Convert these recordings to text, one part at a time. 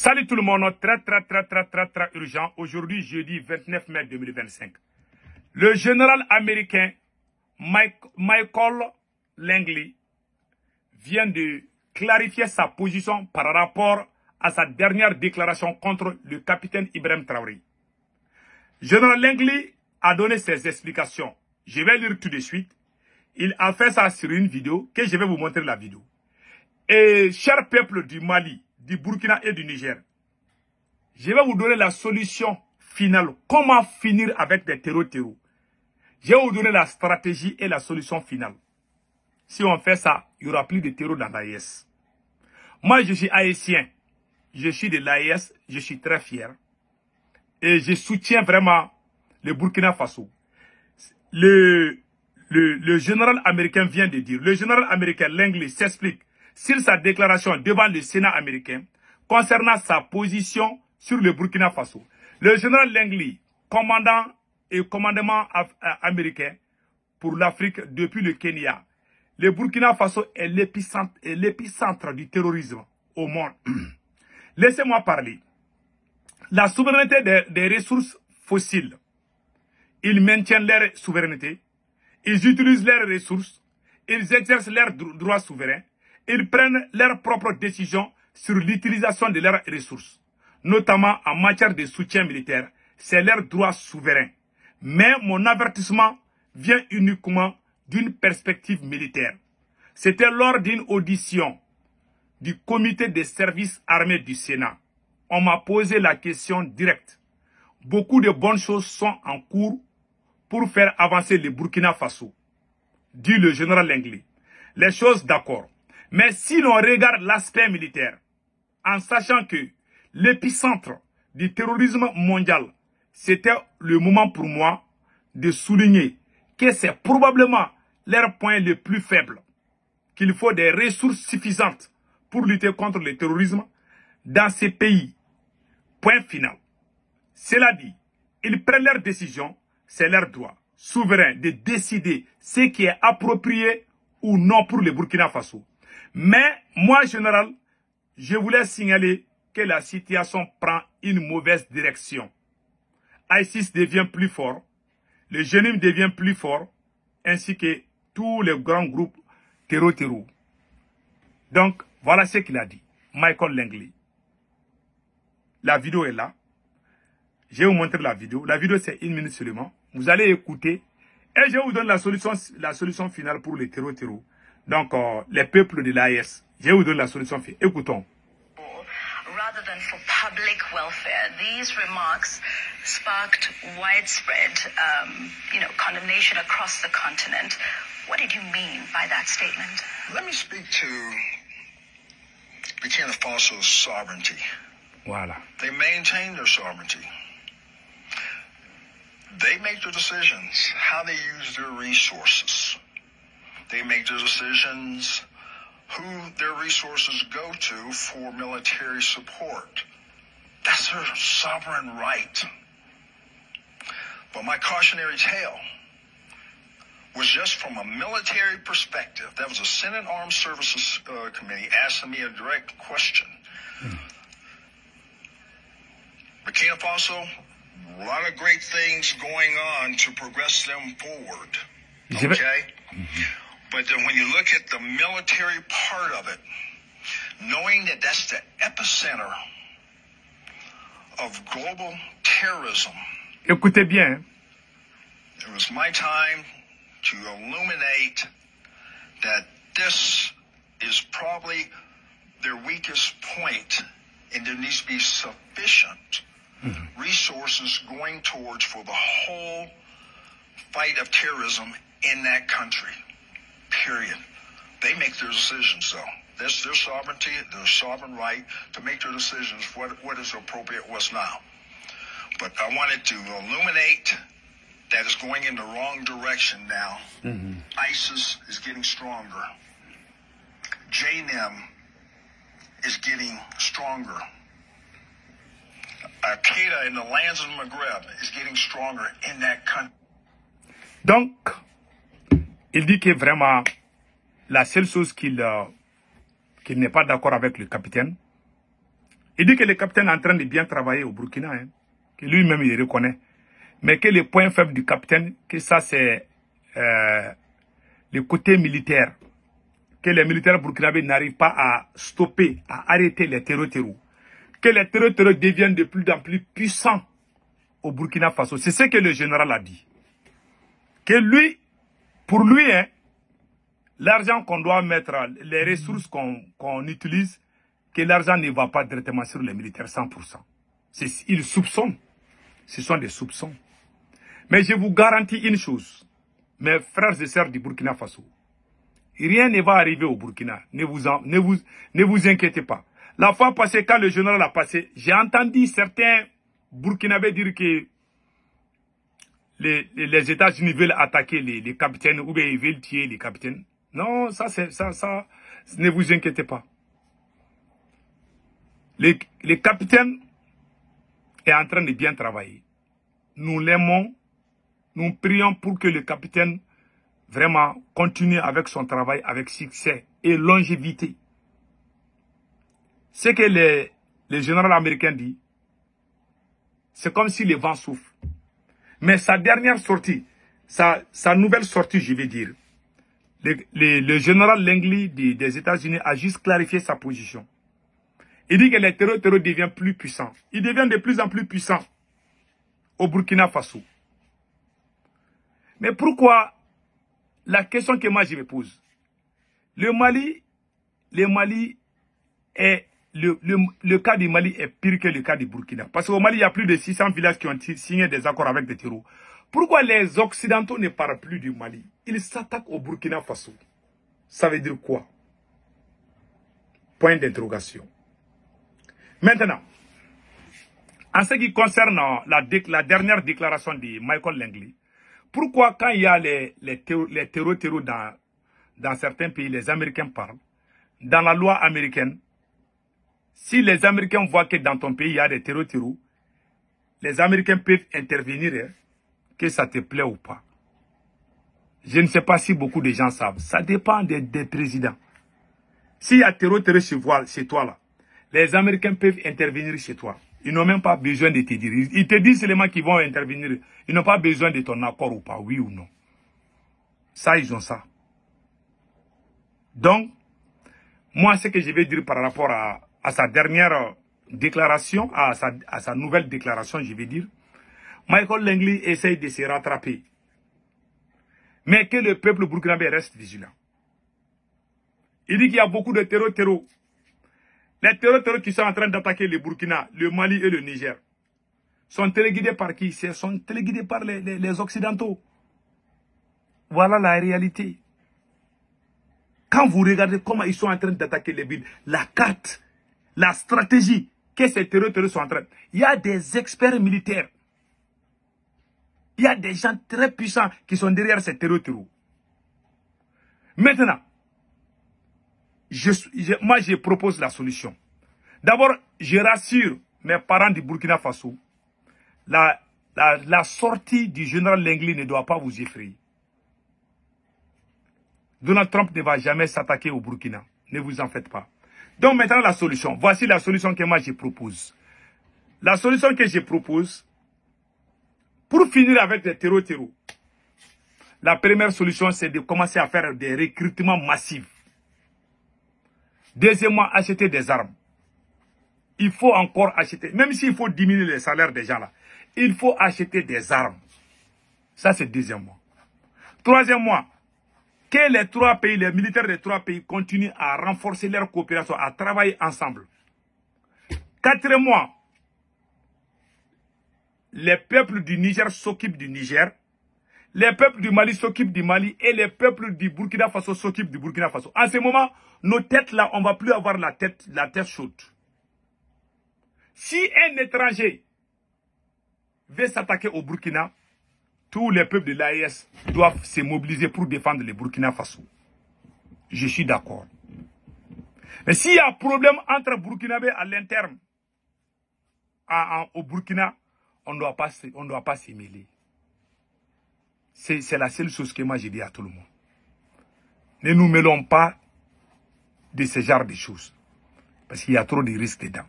Salut tout le monde, très urgent. Aujourd'hui, jeudi 29 mai 2025. Le général américain Michael Langley vient de clarifier sa position par rapport à sa dernière déclaration contre le capitaine Ibrahim Traoré. Général Langley a donné ses explications. Je vais lire tout de suite. Il a fait ça sur une vidéo que je vais vous montrer la vidéo. Et cher peuple du Mali, du Burkina et du Niger, je vais vous donner la solution finale. Comment finir avec des terreaux. Je vais vous donner la stratégie et la solution finale. Si on fait ça, il n'y aura plus de terreau dans l'AES. Moi, je suis haïtien. Je suis de l'AES. Je suis très fier. Et je soutiens vraiment le Burkina Faso. Le général américain vient de dire, le général américain Langley s'explique sur sa déclaration devant le Sénat américain concernant sa position sur le Burkina Faso. Le général Langley, commandement américain pour l'Afrique depuis le Kenya. Le Burkina Faso est l'épicentre du terrorisme au monde. Laissez-moi parler. La souveraineté des ressources fossiles. Ils maintiennent leur souveraineté. Ils utilisent leurs ressources. Ils exercent leurs droits souverains. Ils prennent leurs propres décisions sur l'utilisation de leurs ressources, notamment en matière de soutien militaire. C'est leur droit souverain. Mais mon avertissement vient uniquement d'une perspective militaire. C'était lors d'une audition du comité des services armés du Sénat. On m'a posé la question directe. Beaucoup de bonnes choses sont en cours pour faire avancer le Burkina Faso, dit le général Langley. Les choses d'accord. Mais si l'on regarde l'aspect militaire, en sachant que l'épicentre du terrorisme mondial, c'était le moment pour moi de souligner que c'est probablement leur point le plus faible, qu'il faut des ressources suffisantes pour lutter contre le terrorisme dans ces pays. Point final. Cela dit, ils prennent leurs décisions, c'est leur droit souverain de décider ce qui est approprié ou non pour le Burkina Faso. Mais moi, général, je voulais signaler que la situation prend une mauvaise direction. ISIS devient plus fort, le Jénim devient plus fort, ainsi que tous les grands groupes terreau. Donc, voilà ce qu'il a dit, Michael Langley. La vidéo est là. Je vais vous montrer la vidéo. La vidéo, c'est 1 minute seulement. Vous allez écouter et je vous donne la solution finale pour les terreaux. Donc, les peuples de l'AES. Je vous donne la solution finale. Écoutons. Rather than for public welfare, these remarks sparked widespread, condemnation across the continent. What did you mean by that statement? Let me speak to Burkina Faso's sovereignty. Voilà. They maintain their sovereignty. They make their decisions, how they use their resources. They make their decisions who their resources go to for military support. That's their sovereign right. But my cautionary tale was just from a military perspective. That was a Senate Armed Services Committee asking me a direct question. Burkina Faso, a lot of great things going on to progress them forward. Okay? But then when you look at the military part of it, knowing that that's the epicenter of global terrorism, Écoutez bien. it was my time to illuminate that this is probably their weakest point, and there needs to be sufficient resources going towards for the whole fight of terrorism in that country. Period. They make their decisions, though. That's their sovereignty, their sovereign right to make their decisions, what is appropriate, what's not. But I wanted to illuminate that it's going in the wrong direction now. ISIS is getting stronger. JNIM is getting stronger. Al-Qaeda in the lands of the Maghreb is getting stronger in that country. Donc, il dit que vraiment, la seule chose qu'il n'est pas d'accord avec le capitaine, Il dit que le capitaine est en train de bien travailler au Burkina, hein, que lui-même il reconnaît. Mais que les points faibles du capitaine, que ça c'est le côté militaire. Que les militaires burkinabés n'arrivent pas à stopper, à arrêter les terreaux. Que les terreaux deviennent de plus en plus puissants au Burkina Faso. C'est ce que le général a dit. Que lui, pour lui, hein, l'argent qu'on doit mettre, les ressources qu'on utilise, que l'argent ne va pas directement sur les militaires 100%. Ils soupçonnent. Ce sont des soupçons. Mais je vous garantis une chose, mes frères et sœurs du Burkina Faso. Rien ne va arriver au Burkina. Ne vous inquiétez pas. La fois passée, quand le général a passé, j'ai entendu certains Burkinabés dire que les États-Unis veulent attaquer les capitaines ou bien ils veulent tuer les capitaines. Non, ça, ne vous inquiétez pas. Les capitaines est en train de bien travailler. Nous l'aimons. Nous prions pour que le capitaine vraiment continue avec son travail avec succès et longévité. Ce que le général américain dit, c'est comme si le vent souffle. Mais sa dernière sortie, sa nouvelle sortie, je vais dire, le général Langley des États-Unis a juste clarifié sa position. Il dit que les terroristes deviennent plus puissants. Ils deviennent de plus en plus puissants au Burkina Faso. Mais pourquoi? La question que moi je me pose. Le cas du Mali est pire que le cas du Burkina. Parce qu'au Mali, il y a plus de 600 villages qui ont signé des accords avec des terreaux. Pourquoi les Occidentaux ne parlent plus du Mali? Ils s'attaquent au Burkina Faso. Ça veut dire quoi? Point d'interrogation. Maintenant, en ce qui concerne la dernière déclaration de Michael Langley, pourquoi quand il y a les terreaux dans certains pays, les Américains parlent, dans la loi américaine, si les Américains voient que dans ton pays il y a des terreaux, les Américains peuvent intervenir, hein, que ça te plaît ou pas. Je ne sais pas si beaucoup de gens savent. Ça dépend des présidents. S'il y a terreau chez toi là, les Américains peuvent intervenir chez toi. Ils n'ont même pas besoin de te dire. Ils te disent seulement qu'ils vont intervenir. Ils n'ont pas besoin de ton accord ou pas, oui ou non. Ça, ils ont ça. Donc, moi, ce que je vais dire par rapport à sa dernière déclaration, à sa nouvelle déclaration, je vais dire, Michael Langley essaye de se rattraper. Mais que le peuple burkinabé reste vigilant. Il dit qu'il y a beaucoup de terreaux. Les terreaux qui sont en train d'attaquer le Burkina, le Mali et le Niger sont téléguidés par qui? Sont téléguidés par les Occidentaux. Voilà la réalité. Quand vous regardez comment ils sont en train d'attaquer les villes, la carte, la stratégie que ces terreaux sont en train... Il y a des experts militaires. Il y a des gens très puissants qui sont derrière ces terreaux. Maintenant, moi, je propose la solution. D'abord, je rassure mes parents du Burkina Faso. La sortie du général Langley ne doit pas vous effrayer. Donald Trump ne va jamais s'attaquer au Burkina. Ne vous en faites pas. Donc maintenant, la solution. Voici la solution que moi, je propose. La solution que je propose, pour finir avec les terreaux, la première solution, c'est de commencer à faire des recrutements massifs. Deuxièmement, acheter des armes. Il faut encore acheter, même s'il faut diminuer les salaires des gens là, il faut acheter des armes. Ça, c'est deuxièmement. Troisièmement, que les trois pays, les militaires des trois pays continuent à renforcer leur coopération, à travailler ensemble. Quatrièmement, les peuples du Niger s'occupent du Niger. Les peuples du Mali s'occupent du Mali et les peuples du Burkina Faso s'occupent du Burkina Faso. En ce moment, nos têtes là, on ne va plus avoir la tête chaude. Si un étranger veut s'attaquer au Burkina, tous les peuples de l'AES doivent se mobiliser pour défendre le Burkina Faso. Je suis d'accord. Mais s'il y a un problème entre Burkinabés à l'interne, au Burkina, on ne doit pas se mêler. C'est la seule chose que moi je dis à tout le monde. Ne nous mêlons pas de ce genre de choses. Parce qu'il y a trop de risques dedans.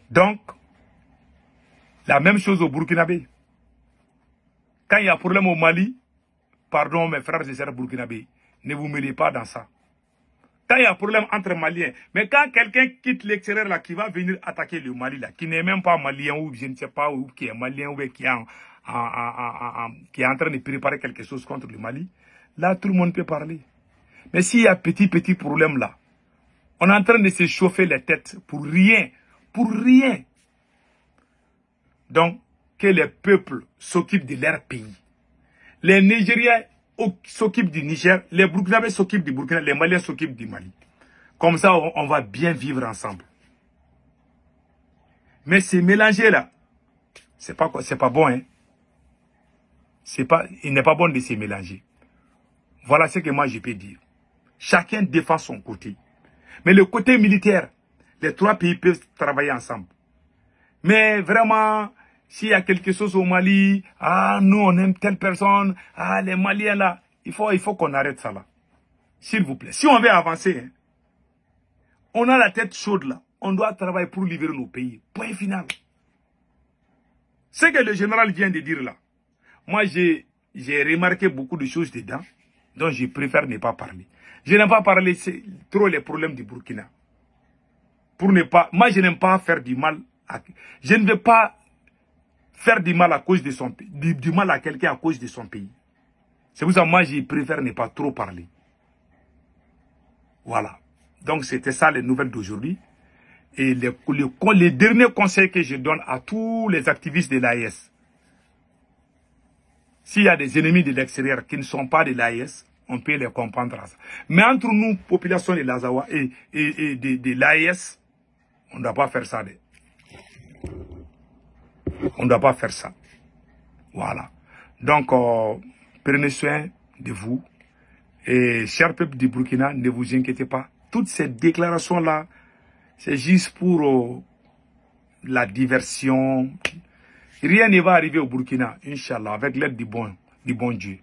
Donc, la même chose au Burkinabé. Quand il y a problème au Mali, pardon mes frères et sœurs burkinabés, ne vous mêlez pas dans ça. Quand il y a problème entre Maliens, mais quand quelqu'un quitte l'extérieur là, qui va venir attaquer le Mali là, qui n'est même pas malien ou je ne sais pas, ou qui est malien ou qui est en train de préparer quelque chose contre le Mali, là tout le monde peut parler. Mais s'il y a petit problème là, on est en train de se chauffer les têtes pour rien, pour rien. Donc, que les peuples s'occupent de leur pays. Les Nigériens s'occupent du Niger, les Burkinabés s'occupent du Burkina, les Maliens s'occupent du Mali. Comme ça, on va bien vivre ensemble. Mais ces mélangés là, c'est pas bon, hein. Il n'est pas bon de se mélanger. Voilà ce que moi je peux dire. Chacun défend son côté. Mais le côté militaire, les trois pays peuvent travailler ensemble. Mais vraiment, s'il y a quelque chose au Mali, nous on aime telle personne, les Maliens là, il faut qu'on arrête ça là. S'il vous plaît. Si on veut avancer, hein, on a la tête chaude là, on doit travailler pour libérer nos pays. Point final. Ce que le général vient de dire là, moi j'ai remarqué beaucoup de choses dedans, dont je préfère ne pas parler. Je n'aime pas parler trop les problèmes du Burkina. Moi je n'aime pas faire du mal. Je ne veux pas faire du mal à cause de son pays, du mal à quelqu'un à cause de son pays. C'est pour ça que moi je préfère ne pas trop parler. Voilà. Donc c'était ça les nouvelles d'aujourd'hui. Et les derniers conseils que je donne à tous les activistes de l'AES. S'il y a des ennemis de l'extérieur qui ne sont pas de l'AES, on peut les comprendre. Mais entre nous, population de l'Azawa et de l'AES, on ne doit pas faire ça. On ne doit pas faire ça. Voilà. Donc, prenez soin de vous. Et chers peuple du Burkina, ne vous inquiétez pas. Toutes ces déclarations-là, c'est juste pour la diversion. Rien ne va arriver au Burkina, Inch'Allah, avec l'aide du bon Dieu.